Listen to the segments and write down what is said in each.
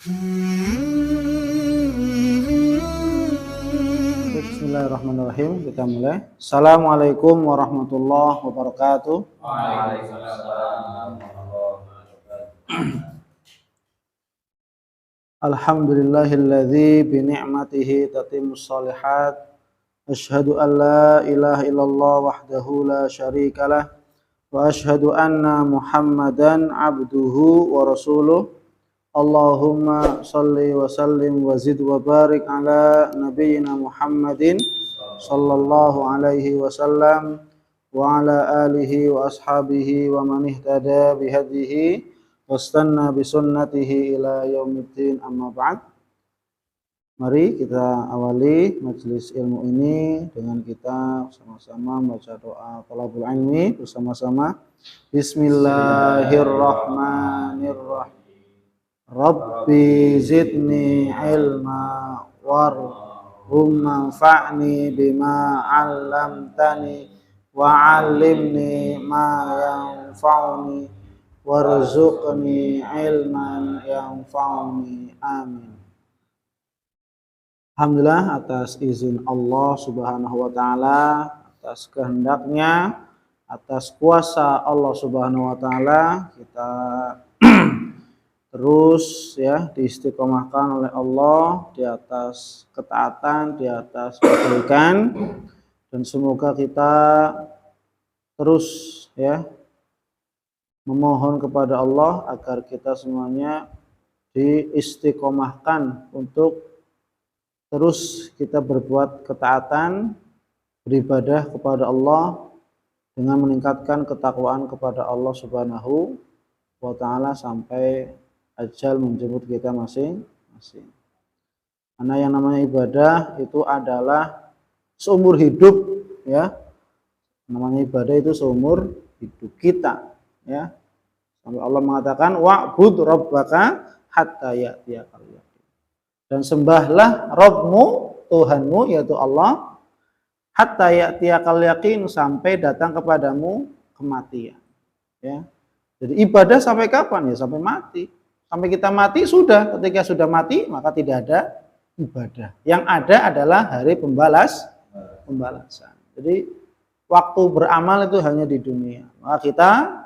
Bismillahirrahmanirrahim. Kita mulai. Assalamualaikum warahmatullahi wabarakatuh. Waalaikumsalam warahmatullahi wabarakatuh. Alhamdulillahilladzi bi ni'matihi tatimmus shalihat. Asyhadu an la ilaha illallah wahdahu la syarikalah wa asyhadu anna Muhammadan abduhu wa rasuluh. Allahumma salli wa sallim wa zid wa barik ala nabiyyina Muhammadin sallallahu alaihi wasallam wa ala alihi wa ashabihi wa man ihtada bihadihi wastanna bi sunnatihi ila yaumiddin, amma ba'd. Mari kita awali majelis ilmu ini dengan kita sama-sama membaca doa thalabul ilmi bersama-sama. Bismillahirrahmanirrahim. Rabbi zidni ilma warhum manfa'ni bima 'allamtani wa 'allimni ma yanfa'uni warzuqni ilman yanfa'uni, amin. Alhamdulillah, atas izin Allah Subhanahu wa taala, atas kehendaknya, atas kuasa Allah Subhanahu wa taala, kita terus ya diistiqomahkan oleh Allah di atas ketaatan, di atas kebaikan, dan semoga kita terus ya memohon kepada Allah agar kita semuanya diistiqomahkan untuk terus kita berbuat ketaatan, beribadah kepada Allah dengan meningkatkan ketakwaan kepada Allah Subhanahu wa taala sampai ajal menjemput kita masing-masing. Karena yang namanya ibadah itu adalah seumur hidup ya. Namanya ibadah itu seumur hidup kita ya. Sampai Allah mengatakan wa'bud rabbaka hatta ya'tiyakal yaqin. Dan sembahlah Rabbmu, Tuhanmu yaitu Allah, hatta ya'tiyakal yaqin, sampai datang kepadamu kematian. Ya. Jadi ibadah sampai kapan? Ya sampai mati. Sampai kita mati sudah. Ketika sudah mati maka tidak ada ibadah. Yang ada adalah hari pembalasan. Jadi waktu beramal itu hanya di dunia. Maka kita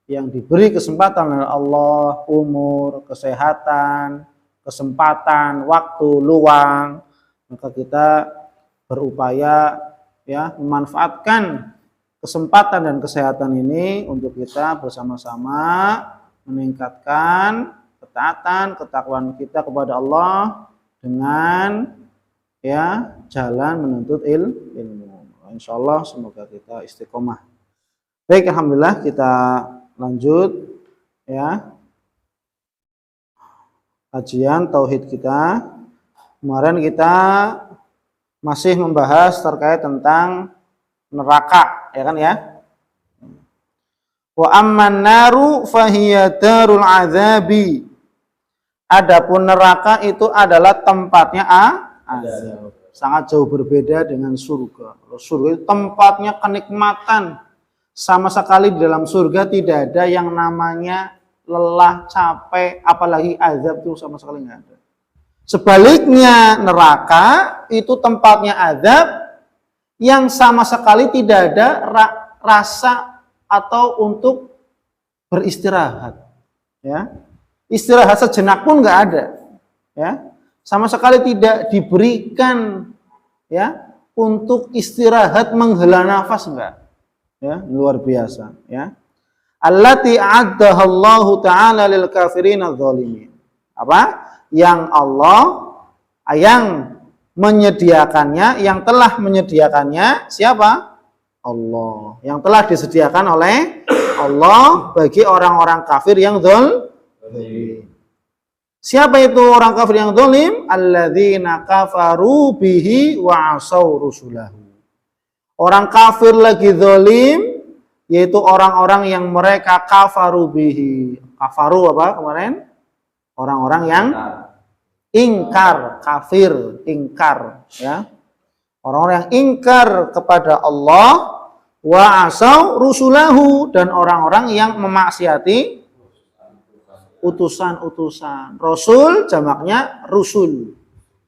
yang diberi kesempatan oleh Allah, umur, kesehatan, kesempatan, waktu luang, maka kita berupaya ya memanfaatkan kesempatan dan kesehatan ini untuk kita bersama-sama meningkatkan ketaatan, ketakwaan kita kepada Allah dengan ya jalan menuntut ilmu. Insyaallah semoga kita istiqomah. Baik, alhamdulillah, kita lanjut ya kajian tauhid kita. Kemarin kita masih membahas terkait tentang neraka, ya kan ya? Wa amman naru fahiya darul azabi. Adapun neraka itu adalah tempatnya azab. Sangat jauh berbeda dengan surga. Surga itu tempatnya kenikmatan. Sama sekali di dalam surga tidak ada yang namanya lelah, capek, apalagi azab itu sama sekali nggak ada. Sebaliknya neraka itu tempatnya azab yang sama sekali tidak ada rasa atau untuk beristirahat. Ya. Istirahat sejenak pun nggak ada, ya, sama sekali tidak diberikan, ya, untuk istirahat menghela nafas, enggak, ya, luar biasa, ya. Allati a'addaha Allah Ta'ala lil kafirin adh-dhalimin. Apa? Yang Allah yang menyediakannya, yang telah menyediakannya siapa? Allah. Yang telah disediakan oleh Allah bagi orang-orang kafir yang zalim. Siapa itu orang kafir yang zalim? Alladzina kafaru bihi wa asaw rusulahu. Orang kafir lagi zalim yaitu orang-orang yang mereka kafaru bihi. Kafaru apa kemarin? Orang-orang yang ingkar, kafir, ingkar, ya. Orang-orang yang ingkar kepada Allah, wa asaw rusulahu, dan orang-orang yang memaksiati utusan-utusan. Rasul jamaknya rusul.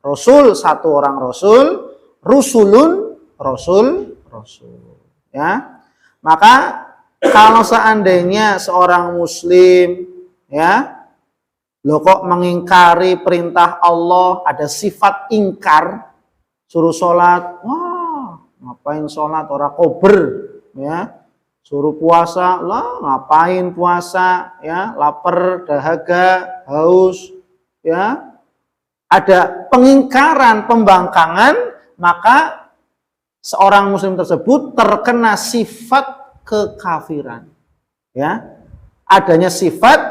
Rasul satu orang rasul, rusulun rasul. Ya. Maka kalau seandainya seorang muslim ya kok mengingkari perintah Allah, ada sifat ingkar, suruh sholat, wah ngapain sholat, orang kober ya. Suruh puasa, lah ngapain puasa, ya lapar, dahaga, haus, ya ada pengingkaran, pembangkangan, maka seorang muslim tersebut terkena sifat kekafiran, ya adanya sifat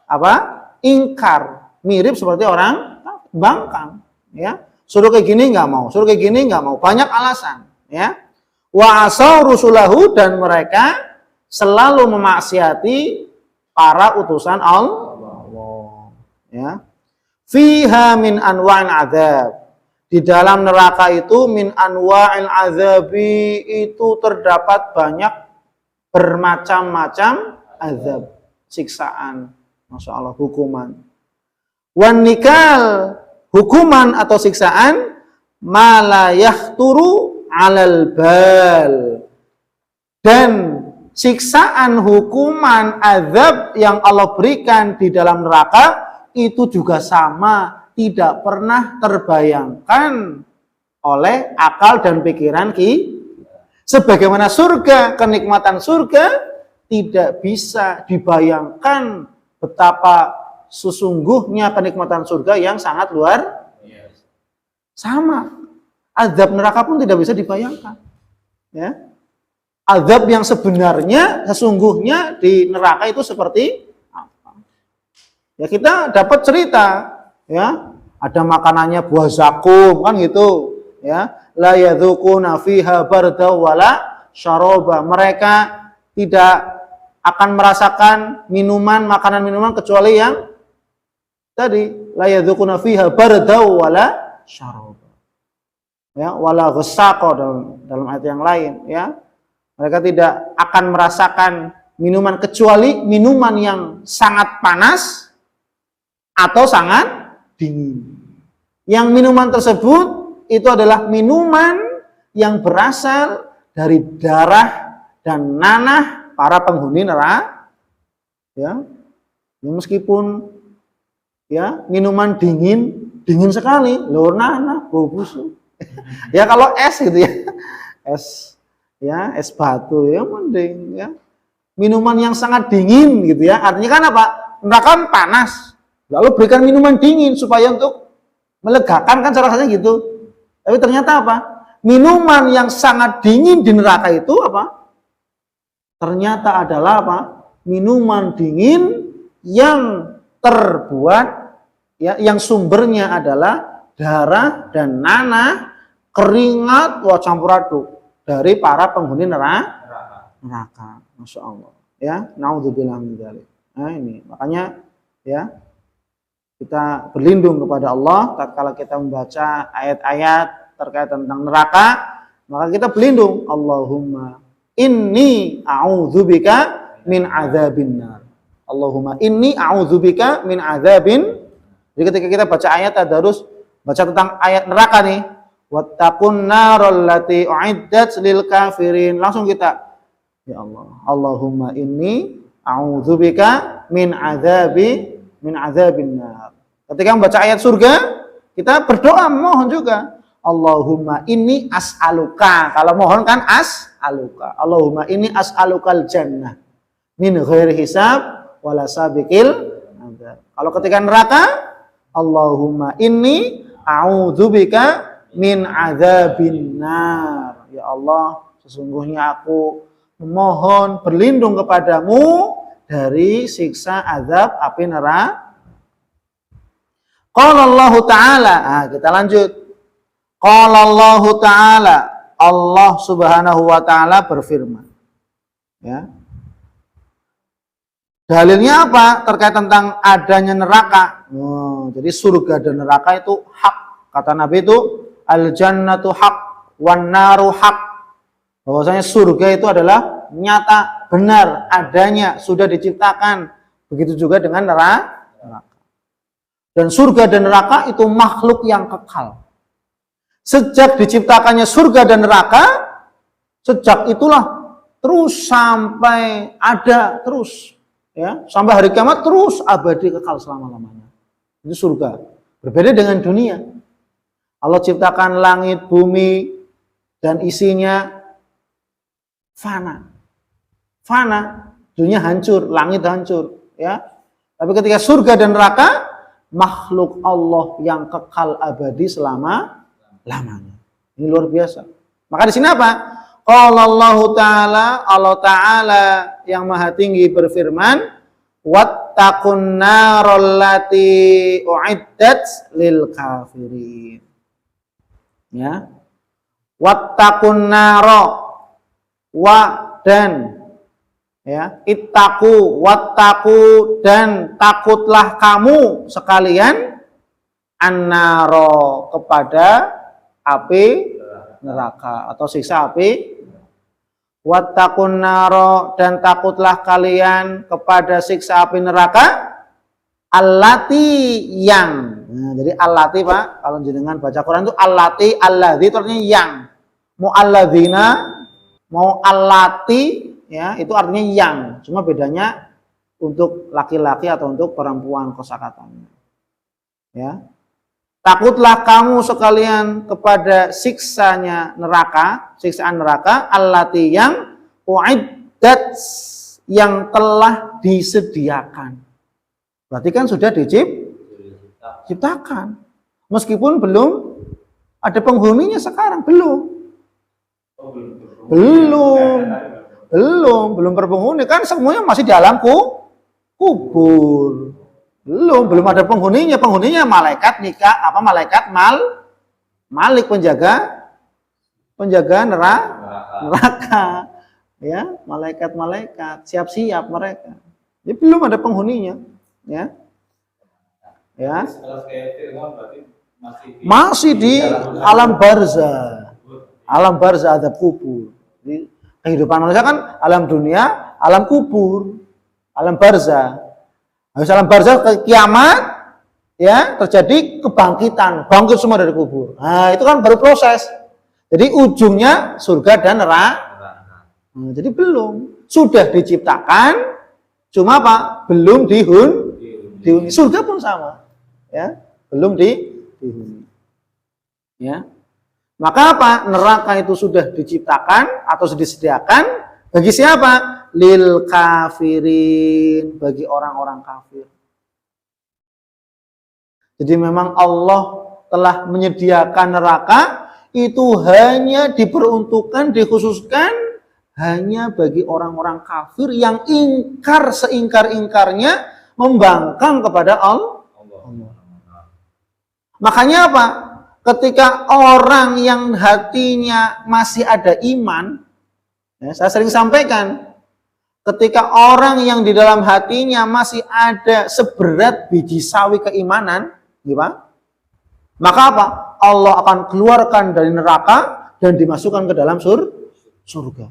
apa? Ingkar, mirip seperti orang bangkang, ya suruh kayak gini nggak mau, suruh kayak gini nggak mau, banyak alasan, ya. Wa asaw rusulahu, dan mereka selalu memaksiati para utusan Allah. Ya. Fiha min anwa'il adzab. Di dalam neraka itu min anwa'il adzabi itu terdapat banyak bermacam-macam azab, siksaan. Masya Allah, hukuman. Wan nikal, hukuman atau siksaan ma la yahturu alal bal, dan siksaan, hukuman, azab yang Allah berikan di dalam neraka itu juga sama, tidak pernah terbayangkan oleh akal dan pikiran kita. Sebagaimana surga, kenikmatan surga tidak bisa dibayangkan betapa sesungguhnya kenikmatan surga yang sangat luar sama. Azab neraka pun tidak bisa dibayangkan. Ya. Azab yang sebenarnya, sesungguhnya di neraka itu seperti apa? Ya kita dapat cerita, ya ada makanannya buah zakum kan gitu, ya la yadzuquna fiha barda wala syaraba. Mereka tidak akan merasakan makanan-minuman kecuali yang tadi la yadzuquna fiha barda wala syaraba. Ya, wala ghasaqa dalam ayat yang lain, ya. Mereka tidak akan merasakan minuman kecuali minuman yang sangat panas atau sangat dingin. Yang minuman tersebut itu adalah minuman yang berasal dari darah dan nanah para penghuni neraka. Ya. Meskipun ya minuman dingin sekali, lor nanah, bau busuk. Ya kalau es gitu ya, es batu ya mending ya. Minuman yang sangat dingin gitu ya. Artinya kan apa? Neraka kan panas. Lalu berikan minuman dingin supaya untuk melegakan, kan cara rasanya gitu. Tapi ternyata apa? Minuman yang sangat dingin di neraka itu apa? Ternyata adalah apa? Minuman dingin yang terbuat ya, yang sumbernya adalah darah dan nanah, keringat, campur aduk dari para penghuni neraka. Masya Allah. Ya, naudzubillah min dzalik. Nah ini makanya ya kita berlindung kepada Allah tatkala kita membaca ayat-ayat terkait tentang neraka, maka kita berlindung. Allahumma inni a'udzubika min adzabin nar. Allahumma inni a'udzubika min adzabin. Jadi ketika kita baca ayat tadarus, baca tentang ayat neraka nih, wattaqun naral lati uiddat lil kafirin, langsung kita ya Allah, Allahumma inni a'udzubika min adzabin nar. Ketika membaca ayat surga, kita berdoa mohon juga Allahumma inni as'aluka. Kalau mohon kan as'aluka. Allahumma inni as'alukal jannah min ghairi hisab wala sabiqil adab. Kalau ketika neraka, Allahumma inni a'udzubika min adzabin nar. Ya Allah, sesungguhnya aku memohon berlindung kepadamu dari siksa azab api neraka. Qala Allah Ta'ala. Nah, kita lanjut. Qala Allah Ta'ala. Allah Subhanahu wa taala berfirman. Ya. Dalilnya apa? Terkait tentang adanya neraka. Jadi surga dan neraka itu hak. Kata Nabi itu al-jannatu haq wan naru haq. Bahwasanya surga itu adalah nyata, benar adanya, sudah diciptakan. Begitu juga dengan neraka. Dan surga dan neraka itu makhluk yang kekal. Sejak diciptakannya surga dan neraka, sejak itulah terus sampai ada terus, ya, sampai hari kiamat terus abadi kekal selama-lamanya. Itu surga. Berbeda dengan dunia. Allah ciptakan langit, bumi dan isinya fana. Fana, dunia hancur, langit hancur, ya. Tapi ketika surga dan neraka, makhluk Allah yang kekal abadi selama-lamanya. Ini luar biasa. Maka di sini apa? Qala Allah Ta'ala, Allah Ta'ala yang maha tinggi berfirman, wattaqun naral lati uiddat lil kafirin. Ya. Wattaqun naro, wa dan, ya, ittaqu, wattaqu dan takutlah kamu sekalian annaro kepada api neraka atau siksa api. Wattaqun naro dan takutlah kalian kepada siksa api neraka allati yang. Nah, jadi allati Pak, kalau jenengan baca Quran itu allati, alladzi itu artinya yang. Mau alladzina, mau allati, ya, itu artinya yang. Cuma bedanya untuk laki-laki atau untuk perempuan kosakatanya. Ya. Takutlah kamu sekalian kepada siksaan neraka allati yang uiddat yang telah disediakan. Berarti kan sudah diciptakan. Meskipun belum ada penghuninya sekarang, belum berpenghuni, kan semuanya masih di alam kubur. Belum ada penghuninya malaikat malik penjaga neraka, ya, malaikat siap-siap mereka. Jadi belum ada penghuninya, ya. Masih di alam barzah. Alam barzah adab kubur. Jadi, kehidupan manusia kan alam dunia, alam kubur, alam barzah. Habis alam barzah ke kiamat, ya, terjadi kebangkitan, bangkit semua dari kubur. Nah, itu kan baru proses. Jadi ujungnya surga dan neraka. Nah, jadi belum, sudah diciptakan, cuma apa? Belum dihuni. Surga pun sama, ya, belum dihuni. Ya. Maka apa? Neraka itu sudah diciptakan atau sudah disediakan bagi siapa? Lil kafirin, bagi orang-orang kafir. Jadi memang Allah telah menyediakan neraka itu hanya diperuntukkan, dikhususkan hanya bagi orang-orang kafir yang ingkar seingkar-ingkarnya membangkang kepada Allah. Makanya apa? Ketika orang yang hatinya masih ada iman, ya, saya sering sampaikan, ketika orang yang di dalam hatinya masih ada seberat biji sawi keimanan, gimana? Maka apa? Allah akan keluarkan dari neraka dan dimasukkan ke dalam surga.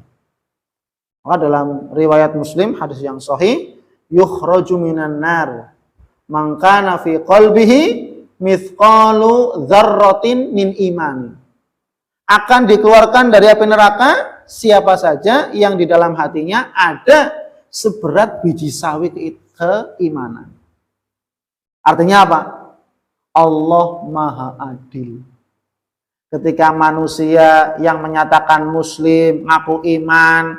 Maka dalam riwayat Muslim, hadis yang sahih, yukhraju minan nar man kana fi qalbihi mithqalu dzarratin min iman. Akan dikeluarkan dari api neraka siapa saja yang di dalam hatinya ada seberat biji sawi keimanan. Artinya apa? Allah Maha Adil. Ketika manusia yang menyatakan muslim, ngaku iman,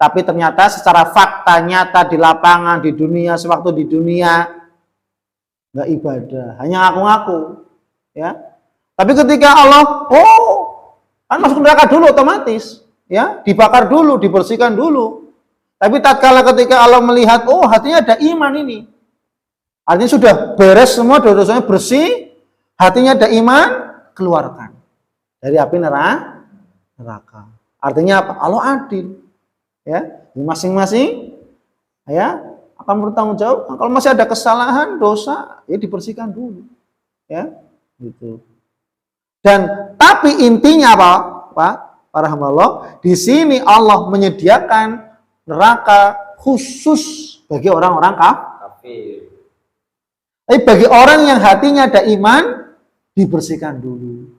tapi ternyata secara fakta nyata di lapangan, di dunia, sewaktu di dunia nggak ibadah, hanya ngaku-ngaku, ya. Tapi ketika Allah, kan masuk neraka dulu otomatis, ya, dibakar dulu, dibersihkan dulu. Tapi tatkala ketika Allah melihat, hatinya ada iman ini, artinya sudah beres semua, dosa-dosanya bersih, hatinya ada iman, keluarkan dari api neraka. Artinya apa? Allah adil, ya, masing-masing, ya, akan bertanggung jawab. Kalau masih ada kesalahan, dosa, ya dibersihkan dulu, ya, gitu. Dan tapi intinya apa, Pak? Para hamba Allah, di sini Allah menyediakan neraka khusus bagi orang-orang kafir. Tapi bagi orang yang hatinya ada iman, dibersihkan dulu.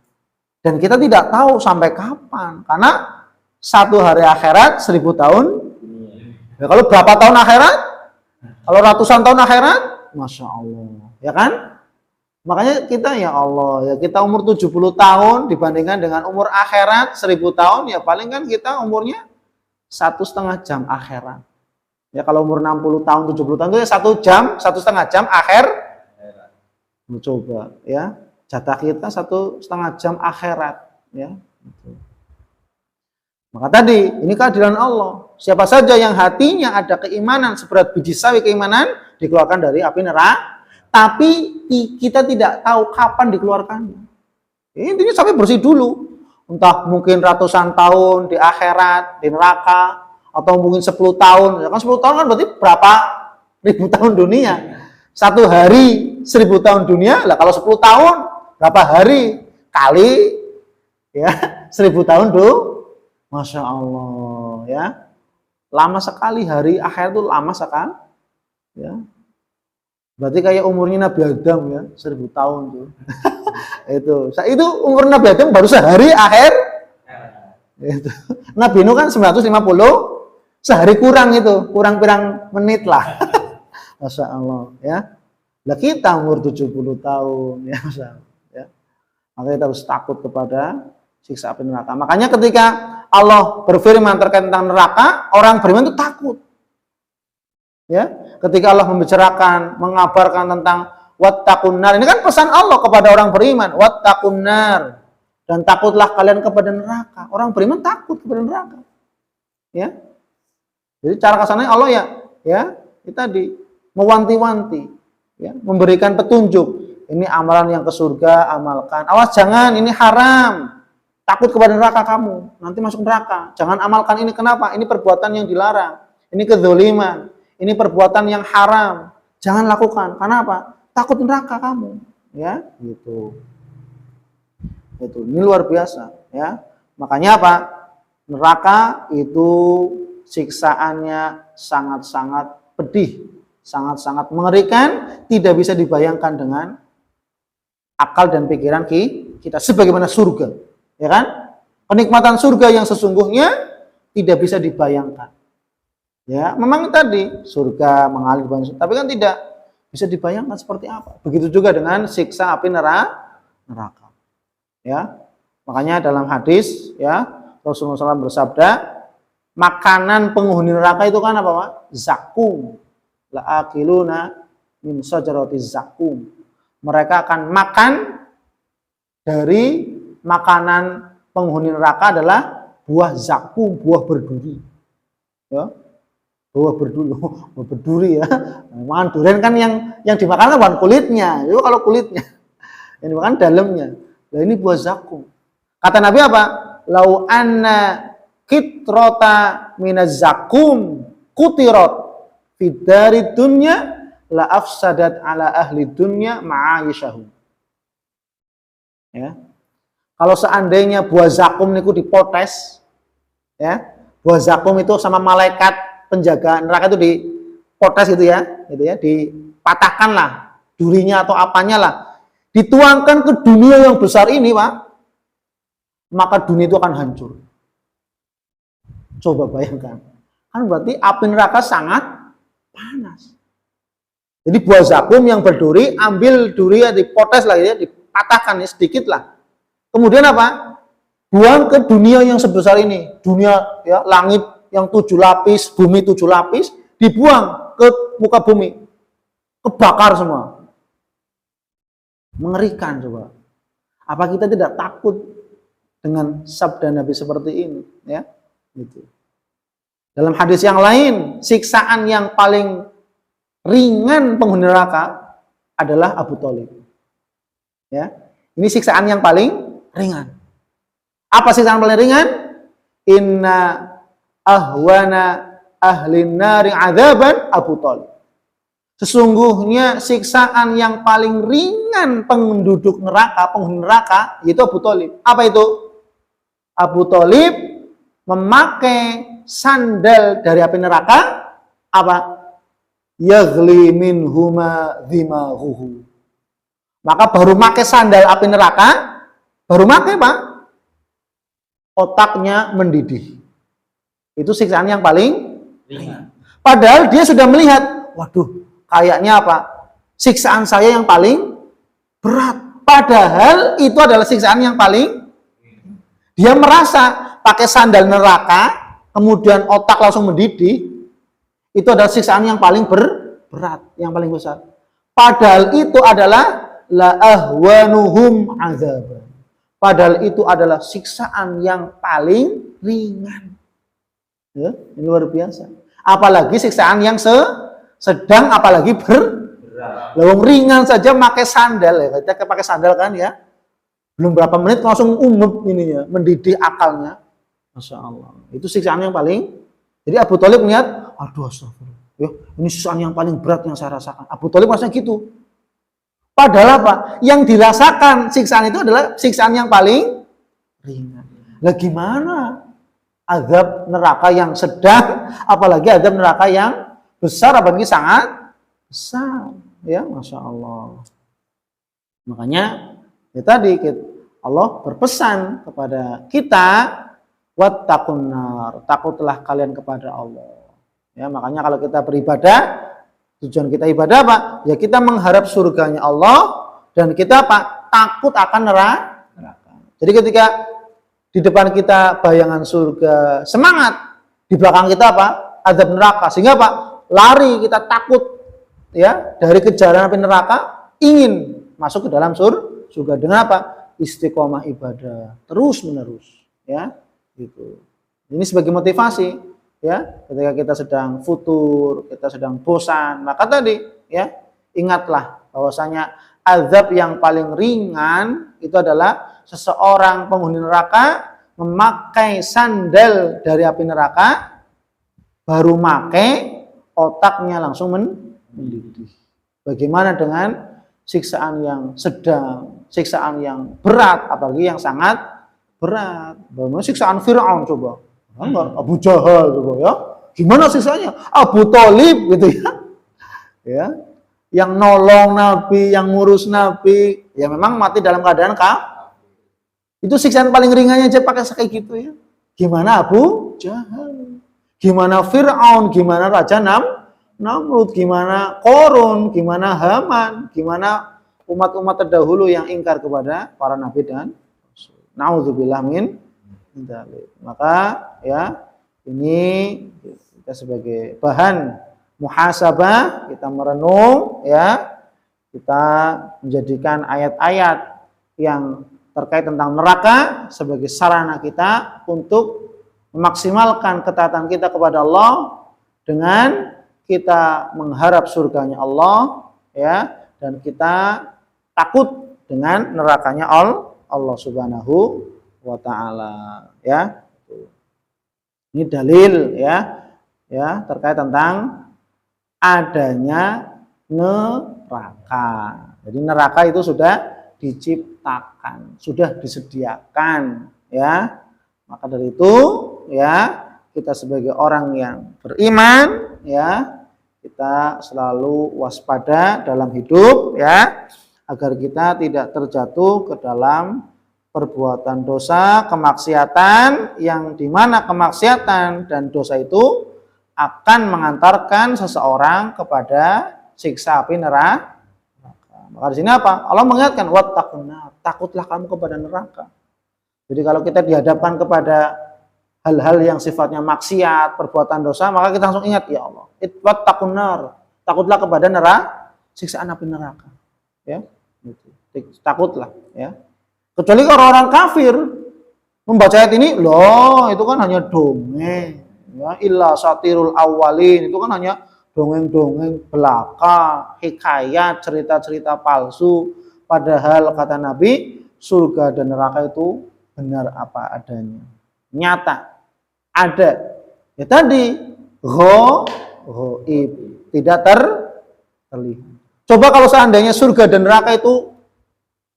Dan kita tidak tahu sampai kapan. Karena satu hari akhirat 1000 tahun. Ya, kalau berapa tahun akhirat? Kalau ratusan tahun akhirat? Masya Allah. Ya kan? Makanya kita ya Allah, ya kita umur 70 tahun dibandingkan dengan umur akhirat 1000 tahun, ya paling kan kita umurnya 1,5 jam akhirat. Ya kalau umur 60 tahun, 70 tahun itu ya 1 jam, 1,5 jam akhir. Coba ya, jatah kita 1,5 jam akhirat. Ya. Maka tadi, ini keadilan Allah. Siapa saja yang hatinya ada keimanan seberat biji sawi keimanan, dikeluarkan dari api neraka. Tapi kita tidak tahu kapan dikeluarkannya. Intinya sampai bersih dulu. Entah mungkin ratusan tahun di akhirat, di neraka, atau mungkin 10 tahun. Ya kan 10 tahun kan berarti berapa ribu tahun dunia. Satu hari 1000 tahun dunia, lah kalau 10 tahun berapa hari? Kali ya 1000 tahun tuh. Masya Allah ya. Lama sekali hari akhir itu lama sekali. Ya. Berarti kayak umurnya Nabi Adam ya, 1000 tahun tuh. Itu umur Nabi Adam baru sehari akhir. Itu. Nabi Nuh kan 950, sehari kurang itu, kurang pirang menit lah. Masya Allah ya. Lah kita umur 70 tahun ya, Masya Allah, ya. Maka kita harus takut kepada siksa api neraka. Makanya ketika Allah berfirman terkait tentang neraka, orang beriman itu takut. Ya, ketika Allah membicarakan, mengabarkan tentang wattaqun nar. Ini kan pesan Allah kepada orang beriman, wattaqun nar. Dan takutlah kalian kepada neraka. Orang beriman takut kepada neraka. Ya. Jadi cara kesannya Allah ya, itu tadi mewanti-wanti, ya, memberikan petunjuk. Ini amalan yang ke surga, amalkan. Awas jangan, ini haram. Takut kepada neraka kamu, nanti masuk neraka. Jangan amalkan ini, kenapa? Ini perbuatan yang dilarang. Ini kezaliman. Ini perbuatan yang haram. Jangan lakukan. Karena apa? Takut neraka kamu. Ya, gitu. Itu. Ini luar biasa. Ya. Makanya apa? Neraka itu siksaannya sangat-sangat pedih. Sangat-sangat mengerikan. Tidak bisa dibayangkan dengan akal dan pikiran kita. Sebagaimana surga. Ya kan? Kenikmatan surga yang sesungguhnya tidak bisa dibayangkan. Ya, memang tadi surga mengalir banyak, tapi kan tidak bisa dibayangkan seperti apa. Begitu juga dengan siksa api neraka. Ya. Makanya dalam hadis ya Rasulullah SAW bersabda, makanan penghuni neraka itu kan apa, Pak? Zakum. La akiluna min sajarati zakum. Mereka akan makan dari makanan penghuni neraka adalah buah zakum, buah berduri. Ya. Buah berduri ya. Makan durian kan yang dimakan kan bukan kulitnya. Itu kalau kulitnya. Yang dimakan dalamnya. Nah, ini buah zakum. Kata Nabi apa? Lau anna kitrota minaz zakum kutirat fidari dunya la afsadat ala ahli dunya ma'ayisyahum. Ya. Kalau seandainya buah zakum niku dipotes, ya, buah zakum itu sama malaikat penjaga neraka itu dipotes gitu ya, dipatahkan lah durinya atau apanya lah, dituangkan ke dunia yang besar ini, Pak, maka dunia itu akan hancur. Coba bayangkan, kan berarti api neraka sangat panas. Jadi buah zakum yang berduri, ambil duri ya dipotes lah ya, dipatahkan ya sedikit lah. Kemudian apa? Buang ke dunia yang sebesar ini. Dunia ya, langit yang 7 lapis, bumi 7 lapis, dibuang ke muka bumi. Kebakar semua. Mengerikan coba. Apa kita tidak takut dengan sabda Nabi seperti ini, ya? Gitu. Dalam hadis yang lain, siksaan yang paling ringan penghuni neraka adalah Abu Thalib. Ya. Ini siksaan yang paling ringan. Apa siksaan paling ringan? Inna ahwana ahlin nari adzaban Abu Thalib. Sesungguhnya siksaan yang paling ringan penduduk neraka, penghuni neraka, yaitu Abu Thalib. Apa itu? Abu Thalib memakai sandal dari api neraka, apa? Yaghli minhuma dhimaghuhu. Maka baru pakai sandal api neraka, baru pakai Pak, otaknya mendidih. Itu siksaan yang paling ringan. Padahal dia sudah melihat, waduh, kayaknya apa? Siksaan saya yang paling berat. Padahal itu adalah siksaan yang paling, dia merasa pakai sandal neraka, kemudian otak langsung mendidih, itu adalah siksaan yang paling berat, yang paling besar. Padahal itu adalah la ahwanuhum azab. Padahal itu adalah siksaan yang paling ringan. Ya, ini luar biasa. Apalagi siksaan yang sedang, apalagi berat. Lawang ringan saja pakai sandal ya. Kita pakai sandal kan ya. Belum berapa menit langsung umum ininya, mendidih akalnya. Masya Allah. Itu siksaan yang paling. Jadi Abu Thalib melihat, aduh astagfirullah. Ya, ini siksaan yang paling berat yang saya rasakan. Abu Thalib rasanya gitu. Padahal apa? Yang dirasakan siksaan itu adalah siksaan yang paling ringan. Lah gimana? Azab neraka yang sedang, apalagi azab neraka yang besar, apalagi sangat besar. Ya, Masya Allah. Makanya, ya tadi Allah berpesan kepada kita, wattaqun nar, takutlah kalian kepada Allah. Ya, makanya kalau kita beribadah, tujuan kita ibadah apa? Ya kita mengharap surganya Allah dan kita apa? Takut akan neraka. Jadi ketika di depan kita bayangan surga, semangat. Di belakang kita apa? Azab neraka. Sehingga apa? Lari, kita takut ya dari kejaran api neraka, ingin masuk ke dalam surga dengan apa? Istiqomah ibadah terus menerus, ya. Gitu. Ini sebagai motivasi, ya. Ketika kita sedang futur, kita sedang bosan, maka tadi, ya, ingatlah bahwasanya azab yang paling ringan itu adalah seseorang penghuni neraka memakai sandal dari api neraka, baru makai otaknya langsung mendidih. Bagaimana dengan siksaan yang sedang, siksaan yang berat, apalagi yang sangat berat. Bagaimana siksaan Fir'aun coba? Abu Jahal coba ya. Gimana siksaannya? Abu Thalib gitu ya. Ya. Yang nolong Nabi, yang ngurus Nabi, ya memang mati dalam keadaan itu siksaan paling ringannya aja pakai kayak gitu ya. Gimana Abu Jahal? Gimana Fir'aun? Gimana Raja Namrud? Gimana Korun? Gimana Haman? Gimana umat-umat terdahulu yang ingkar kepada para nabi dan rasul? Nauzubillah min dzalik. Maka ya ini kita sebagai bahan muhasabah, kita merenung ya, kita menjadikan ayat-ayat yang terkait tentang neraka sebagai sarana kita untuk memaksimalkan ketaatan kita kepada Allah dengan kita mengharap surganya Allah ya, dan kita takut dengan nerakanya Allah Subhanahu wa taala ya. Ini dalil ya terkait tentang adanya neraka. Jadi neraka itu sudah diciptakan, sudah disediakan ya. Maka dari itu ya, kita sebagai orang yang beriman ya, kita selalu waspada dalam hidup ya, agar kita tidak terjatuh ke dalam perbuatan dosa, kemaksiatan, yang dimana kemaksiatan dan dosa itu akan mengantarkan seseorang kepada siksa api neraka. Maka di sini apa? Allah mengingatkan, wattaqun nar, takutlah kamu kepada neraka. Jadi kalau kita dihadapkan kepada hal-hal yang sifatnya maksiat, perbuatan dosa, maka kita langsung ingat, ya Allah, wattaqun nar, takutlah kepada neraka, siksaan api neraka. Ya, takutlah. Ya. Kecuali orang-orang kafir membaca ayat ini, loh itu kan hanya dongeng, ya, illa satirul awwalin, itu kan hanya dongeng-dongeng belaka, hikayat, cerita-cerita palsu. Padahal kata Nabi, surga dan neraka itu benar apa adanya, nyata, ada. Ya tadi, ghaib, tidak terlihat. Coba kalau seandainya surga dan neraka itu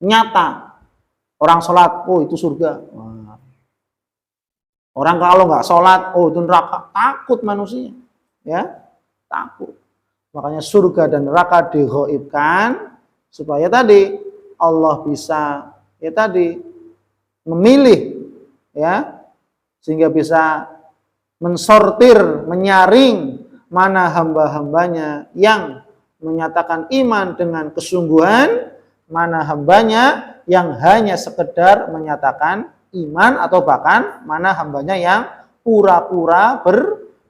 nyata, orang sholat, oh itu surga. Wah. Orang kalau nggak sholat, oh itu neraka. Takut manusia, ya. Takut. Makanya surga dan neraka dighaibkan supaya tadi Allah bisa ya tadi memilih ya, sehingga bisa mensortir, menyaring mana hamba-hambanya yang menyatakan iman dengan kesungguhan, mana hambanya yang hanya sekedar menyatakan iman, atau bahkan mana hambanya yang pura-pura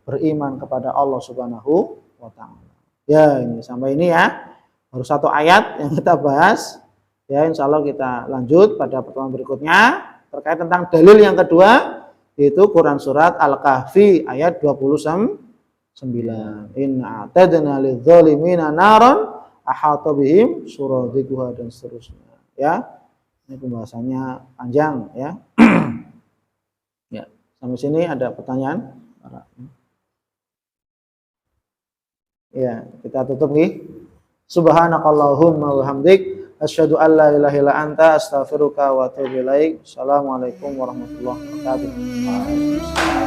beriman kepada Allah Subhanahu wa taala. Ya, ini sampai ini ya. Baru satu ayat yang kita bahas. Ya, insya Allah kita lanjut pada pertemuan berikutnya terkait tentang dalil yang kedua, yaitu Quran surat Al-Kahfi ayat 29. Inna a'tadna lidzalimina naron ahata bihim suradiquha, dan seterusnya. Ya, ini pembahasannya panjang ya. Ya, sampai sini ada pertanyaan? Ya, kita tutup nih. Subhanakallahumma wa hamdik asyhadu an la ilaha illa anta astaghfiruka wa atubu ilaik. Assalamualaikum warahmatullahi wabarakatuh.